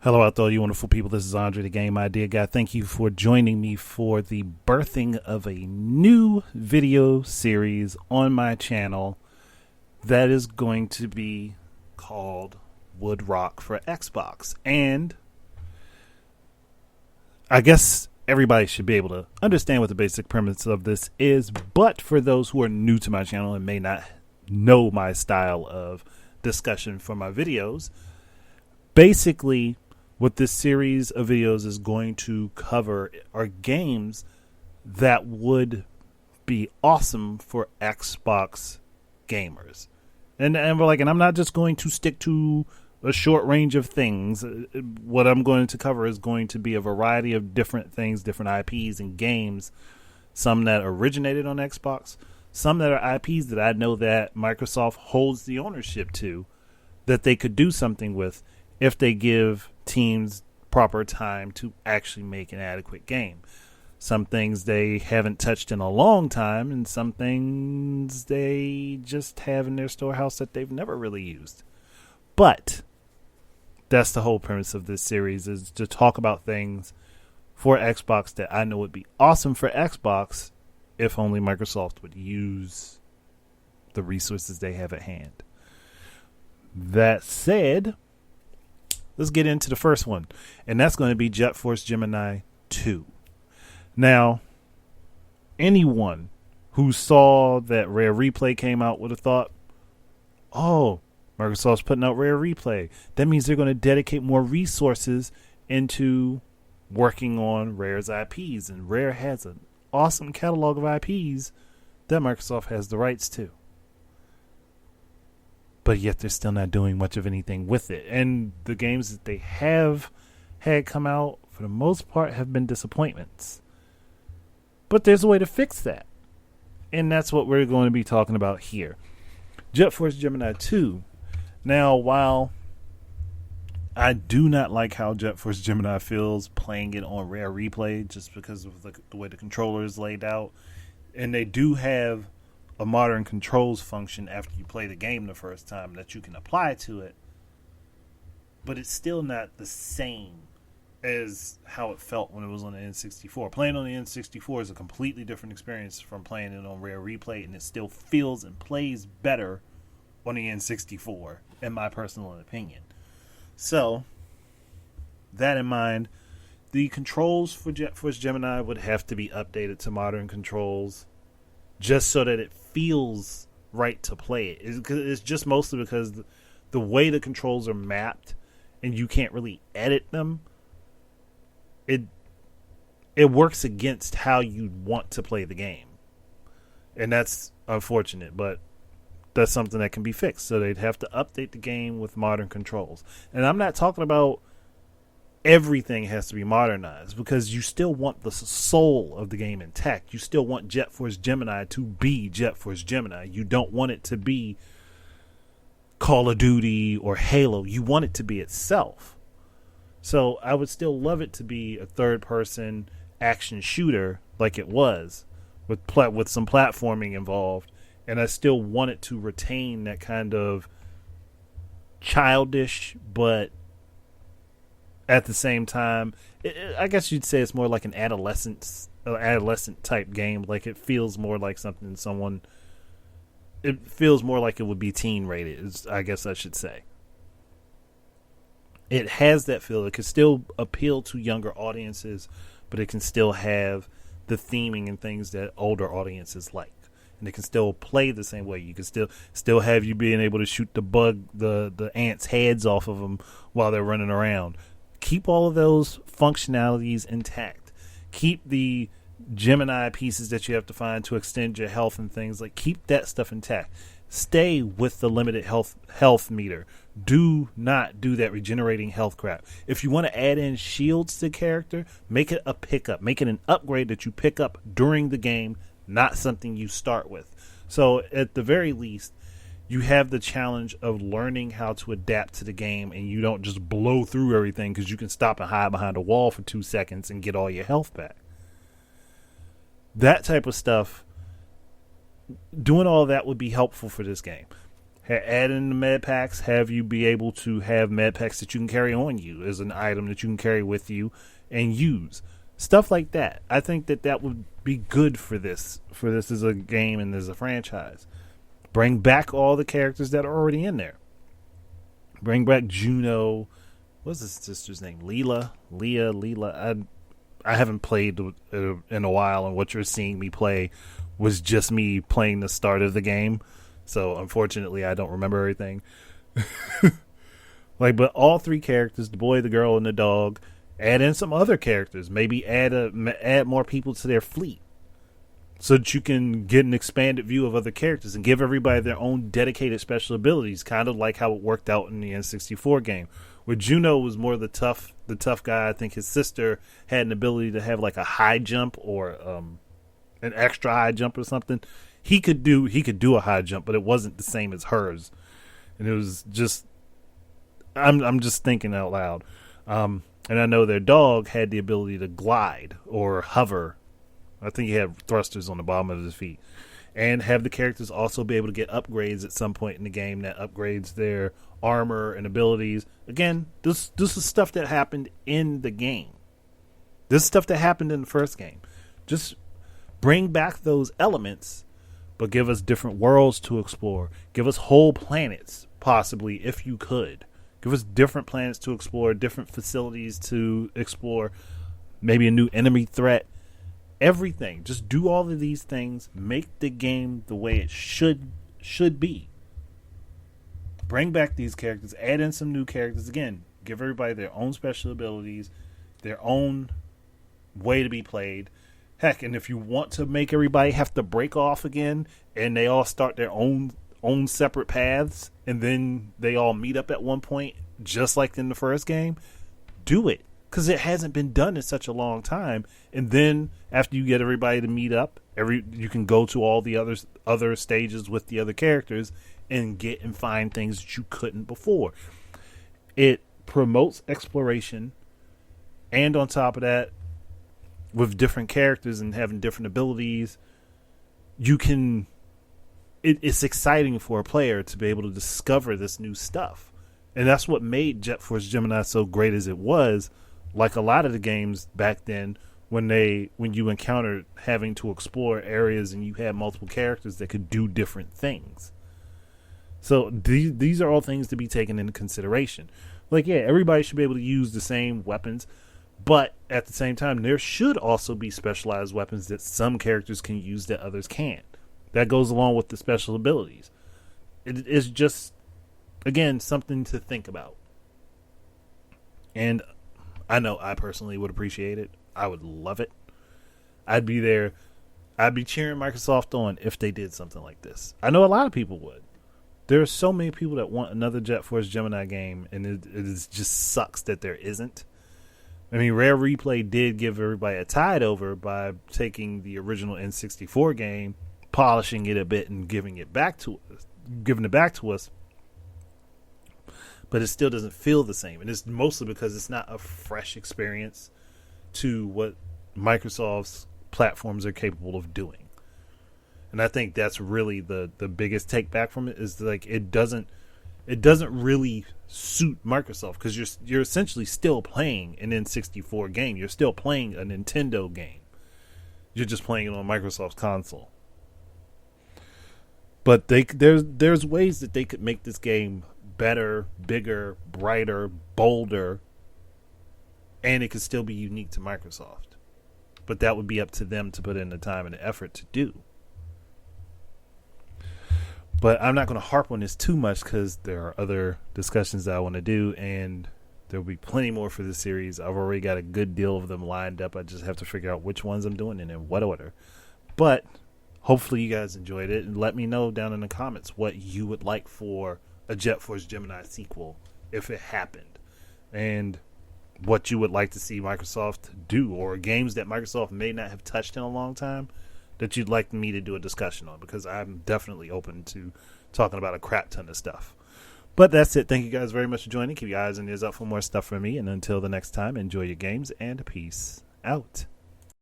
Hello out there, you wonderful people. This is Andre, the Game Idea Guy. Thank you for joining me for the birthing of a new video series on my channel that is going to be called Wood Rock for Xbox. And I guess everybody should be able to understand what the basic premise of this is, but for those who are new to my channel and may not know my style of discussion for my videos, basically what this series of videos is going to cover are games that would be awesome for Xbox gamers. And we're like, and I'm not just going to stick to a short range of things. What I'm going to cover is going to be a variety of different things, different IPs and games, some that originated on Xbox, some that are IPs that I know that Microsoft holds the ownership to, that they could do something with if they give teams proper time to actually make an adequate game. Some things they haven't touched in a long time, and some things they just have in their storehouse that they've never really used. But that's the whole premise of this series, is to talk about things for Xbox that I know would be awesome for Xbox if only Microsoft would use the resources they have at hand. That said, let's get into the first one, and that's going to be Force Gemini 2. Now, anyone who saw that Rare Replay came out would have thought, oh, Microsoft's putting out Rare Replay. That means they're going to dedicate more resources into working on Rare's IPs, and Rare has an awesome catalog of IPs that Microsoft has the rights to. But yet they're still not doing much of anything with it. And the games that they have had come out, for the most part, have been disappointments. But there's a way to fix that. And that's what we're going to be talking about here. Force Gemini 2. Now, while I do not like how Force Gemini feels playing it on Rare Replay, just because of the way the controller is laid out, and they do have a modern controls function after you play the game the first time that you can apply to it, but it's still not the same as how it felt when it was on the N64. Playing on the N64 is a completely different experience from playing it on Rare Replay, and it still feels and plays better on the N64, in my personal opinion. So, that in mind, the controls for Force Gemini would have to be updated to modern controls, just so that it feels right to play it. It's just mostly because the way the controls are mapped and you can't really edit them, it works against how you want to play the game. And that's unfortunate, but that's something that can be fixed. So they'd have to update the game with modern controls. And I'm not talking about everything has to be modernized, because you still want the soul of the game intact. You still want Force Gemini to be Force Gemini. You don't want it to be Call of Duty or Halo. You want it to be itself. So I would still love it to be a third-person action shooter like it was, with some platforming involved. And I still want it to retain that kind of childish, but at the same time, I guess you'd say it's more like an adolescent type game. Like, it feels more like something it feels more like it would be teen rated, I guess I should say. It has that feel. It can still appeal to younger audiences, but it can still have the theming and things that older audiences like. And it can still play the same way. You can still have you being able to shoot the ants' heads off of them while they're running around. Keep all of those functionalities intact. Keep the Gemini pieces that you have to find to extend your health and things. Like, keep that stuff intact. Stay with the limited health meter. Do not do that regenerating health crap. If you want to add in shields to the character, make it a pickup. Make it an upgrade that you pick up during the game, not something you start with. So at the very least, you have the challenge of learning how to adapt to the game, and you don't just blow through everything because you can stop and hide behind a wall for 2 seconds and get all your health back. That type of stuff, doing all that would be helpful for this game. Add in the med packs, have you be able to have med packs that you can carry on you as an item that you can carry with you and use. Stuff like that. I think that would be good for this as a game and as a franchise. Bring back all the characters that are already in there. Bring back Juno. What's his sister's name? Leela. I haven't played in a while, and what you're seeing me play was just me playing the start of the game. So unfortunately, I don't remember everything. But all three characters, the boy, the girl, and the dog. Add in some other characters. Maybe add more people to their fleet, so that you can get an expanded view of other characters and give everybody their own dedicated special abilities, kind of like how it worked out in the N64 game, where Juno was more the tough guy. I think his sister had an ability to have like a high jump or an extra high jump or something. He could do a high jump, but it wasn't the same as hers, and it was just I'm just thinking out loud. And I know their dog had the ability to glide or hover. I think he had thrusters on the bottom of his feet. And have the characters also be able to get upgrades at some point in the game that upgrades their armor and abilities. Again, this is stuff that happened in the game. This is stuff that happened in the first game. Just bring back those elements, but give us different worlds to explore. Give us whole planets, possibly, if you could. Give us different planets to explore, different facilities to explore, maybe a new enemy threat. Everything. Just do all of these things. Make the game the way it should be. Bring back these characters. Add in some new characters. Again, give everybody their own special abilities, their own way to be played. Heck, and if you want to make everybody have to break off again and they all start their own separate paths and then they all meet up at one point just like in the first game, do it, because it hasn't been done in such a long time. And then after you get everybody to meet up, you can go to all the other stages with the other characters and get and find things that you couldn't before. It promotes exploration, and on top of that, with different characters and having different abilities, you can it's exciting for a player to be able to discover this new stuff. And that's what made Jet Force Gemini so great as it was. Like a lot of the games back then, when you encountered having to explore areas and you had multiple characters that could do different things. So these are all things to be taken into consideration. Like, yeah, everybody should be able to use the same weapons, but at the same time, there should also be specialized weapons that some characters can use that others can't. That goes along with the special abilities. It is just, again, something to think about. And I know I personally would appreciate it. I would love it. I'd be there. I'd be cheering Microsoft on if they did something like this. I know a lot of people would. There are so many people that want another Jet Force Gemini game, and it just sucks that there isn't. I mean, Rare Replay did give everybody a tide over by taking the original N64 game, polishing it a bit, and giving it back to us. But it still doesn't feel the same, and it's mostly because it's not a fresh experience to what Microsoft's platforms are capable of doing. And I think that's really the biggest take back from it, is like it doesn't really suit Microsoft, because you're essentially still playing an N64 game. You're still playing a Nintendo game. You're just playing it on Microsoft's console. But there's ways that they could make this game better, bigger, brighter, bolder, and it could still be unique to Microsoft. But that would be up to them to put in the time and the effort to do. But I'm not going to harp on this too much, because there are other discussions that I want to do, and there will be plenty more for this series. I've already got a good deal of them lined up. I just have to figure out which ones I'm doing and in what order. But hopefully you guys enjoyed it, and let me know down in the comments what you would like for a Jet Force Gemini sequel if it happened, and what you would like to see Microsoft do, or games that Microsoft may not have touched in a long time that you'd like me to do a discussion on, because I'm definitely open to talking about a crap ton of stuff. But that's it. Thank you guys very much for joining. Keep your eyes and ears up for more stuff from me, and until the next time, enjoy your games and peace out.